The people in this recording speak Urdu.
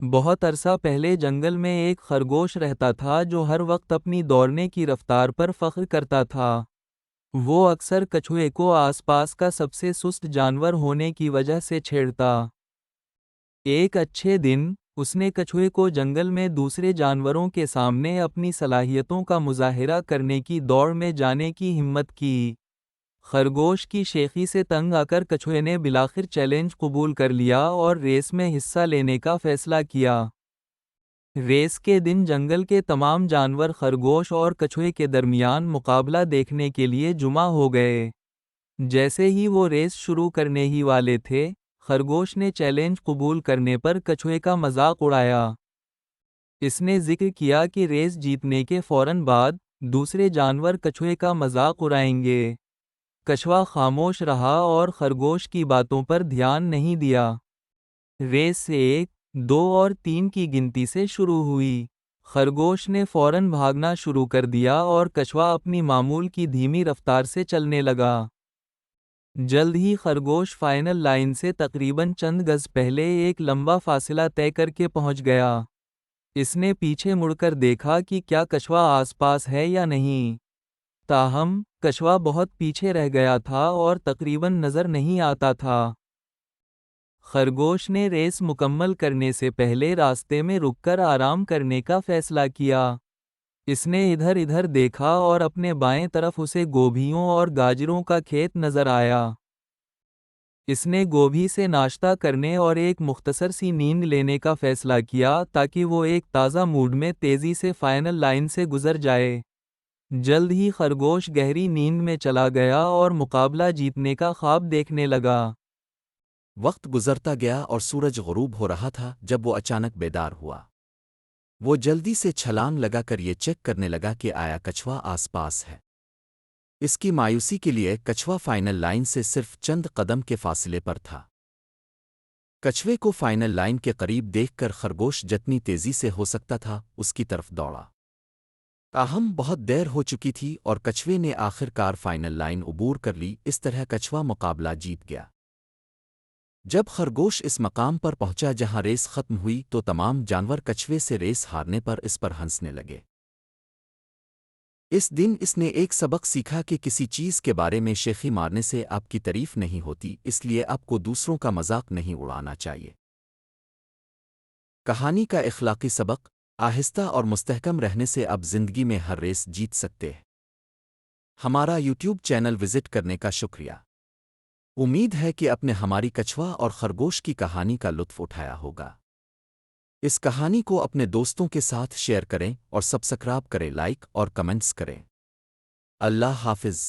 بہت عرصہ پہلے جنگل میں ایک خرگوش رہتا تھا جو ہر وقت اپنی دوڑنے کی رفتار پر فخر کرتا تھا۔ وہ اکثر کچھوے کو آس پاس کا سب سے سست جانور ہونے کی وجہ سے چھیڑتا۔ ایک اچھے دن، اس نے کچھوے کو جنگل میں دوسرے جانوروں کے سامنے اپنی صلاحیتوں کا مظاہرہ کرنے کی دوڑ میں جانے کی ہمت کی۔ خرگوش کی شیخی سے تنگ آ کر کچھوے نے بالآخر چیلنج قبول کر لیا اور ریس میں حصہ لینے کا فیصلہ کیا۔ ریس کے دن جنگل کے تمام جانور خرگوش اور کچھوے کے درمیان مقابلہ دیکھنے کے لیے جمع ہو گئے۔ جیسے ہی وہ ریس شروع کرنے ہی والے تھے، خرگوش نے چیلنج قبول کرنے پر کچھوے کا مذاق اڑایا۔ اس نے ذکر کیا کہ ریس جیتنے کے فوراً بعد، دوسرے جانور کچھوے کا مذاق اڑائیں گے۔ کچھوا خاموش رہا اور خرگوش کی باتوں پر دھیان نہیں دیا۔ ریس 1، 2 اور 3 کی گنتی سے شروع ہوئی۔ خرگوش نے فوراً بھاگنا شروع کر دیا اور کچھوا اپنی معمول کی دھیمی رفتار سے چلنے لگا۔ جلد ہی خرگوش فائنل لائن سے تقریباً چند گز پہلے ایک لمبا فاصلہ طے کر کے پہنچ گیا۔ اس نے پیچھے مڑ کر دیکھا کہ کیا کچھوا آس پاس ہے یا نہیں۔ تاہم، کچھوا بہت پیچھے رہ گیا تھا اور تقریباً نظر نہیں آتا تھا۔ خرگوش نے ریس مکمل کرنے سے پہلے راستے میں رک کر آرام کرنے کا فیصلہ کیا۔ اس نے ادھر ادھر دیکھا اور اپنے بائیں طرف اسے گوبھیوں اور گاجروں کا کھیت نظر آیا۔ اس نے گوبھی سے ناشتہ کرنے اور ایک مختصر سی نیند لینے کا فیصلہ کیا تاکہ وہ ایک تازہ موڈ میں تیزی سے فائنل لائن سے گزر جائے۔ جلد ہی خرگوش گہری نیند میں چلا گیا اور مقابلہ جیتنے کا خواب دیکھنے لگا۔ وقت گزرتا گیا اور سورج غروب ہو رہا تھا جب وہ اچانک بیدار ہوا۔ وہ جلدی سے چھلانگ لگا کر یہ چیک کرنے لگا کہ آیا کچھوا آس پاس ہے۔ اس کی مایوسی کے لیے کچھوا فائنل لائن سے صرف چند قدم کے فاصلے پر تھا۔ کچھوے کو فائنل لائن کے قریب دیکھ کر خرگوش جتنی تیزی سے ہو سکتا تھا اس کی طرف دوڑا۔ تاہم بہت دیر ہو چکی تھی اور کچھوے نے آخر کار فائنل لائن عبور کر لی۔ اس طرح کچھوا مقابلہ جیت گیا۔ جب خرگوش اس مقام پر پہنچا جہاں ریس ختم ہوئی تو تمام جانور کچھوے سے ریس ہارنے پر اس پر ہنسنے لگے۔ اس دن اس نے ایک سبق سیکھا کہ کسی چیز کے بارے میں شیخی مارنے سے آپ کی تعریف نہیں ہوتی، اس لیے آپ کو دوسروں کا مذاق نہیں اڑانا چاہیے۔ کہانی کا اخلاقی سبق: آہستہ اور مستحکم رہنے سے اب زندگی میں ہر ریس جیت سکتے ہیں۔ ہمارا یوٹیوب چینل وزٹ کرنے کا شکریہ۔ امید ہے کہ آپ نے ہماری کچھوا اور خرگوش کی کہانی کا لطف اٹھایا ہوگا۔ اس کہانی کو اپنے دوستوں کے ساتھ شیئر کریں اور سبسکرائب کریں، لائک اور کمنٹس کریں۔ اللہ حافظ۔